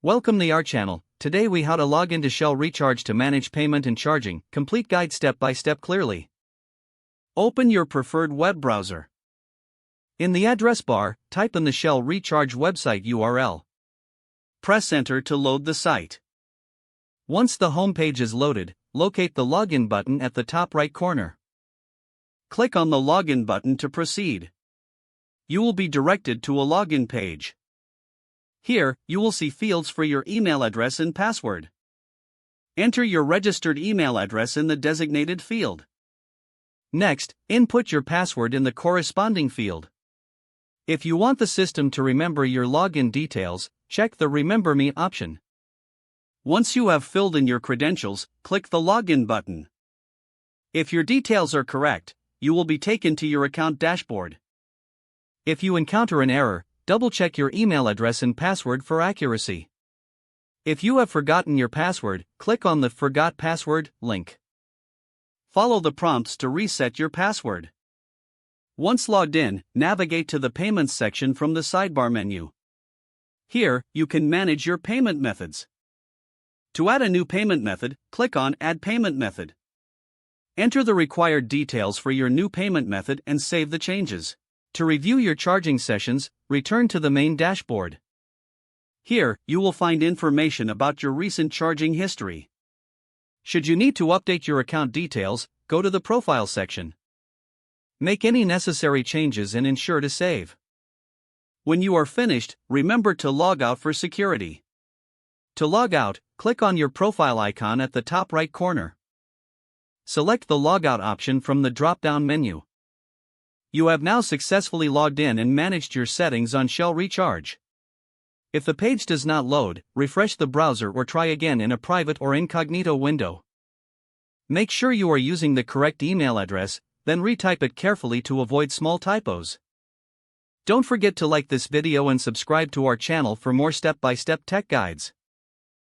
Welcome to our channel. Today we how to log into Shell Recharge to manage payment and charging. Complete guide step by step clearly. Open your preferred web browser. In the address bar, type in the Shell Recharge website URL. Press enter to load the site. Once the home page is loaded, locate the login button at the top right corner. Click on the login button to proceed. You will be directed to a login page. Here, you will see fields for your email address and password. Enter your registered email address in the designated field. Next, input your password in the corresponding field. If you want the system to remember your login details, check the Remember Me option. Once you have filled in your credentials, click the Login button. If your details are correct, you will be taken to your account dashboard. If you encounter an error, double-check your email address and password for accuracy. If you have forgotten your password, click on the Forgot Password link. Follow the prompts to reset your password. Once logged in, navigate to the Payments section from the sidebar menu. Here, you can manage your payment methods. To add a new payment method, click on Add Payment Method. Enter the required details for your new payment method and save the changes. To review your charging sessions, return to the main dashboard. Here, you will find information about your recent charging history. Should you need to update your account details, go to the Profile section. Make any necessary changes and ensure to save. When you are finished, remember to log out for security. To log out, click on your profile icon at the top right corner. Select the Logout option from the drop-down menu. You have now successfully logged in and managed your settings on Shell Recharge. If the page does not load, refresh the browser or try again in a private or incognito window. Make sure you are using the correct email address, then retype it carefully to avoid small typos. Don't forget to like this video and subscribe to our channel for more step-by-step tech guides.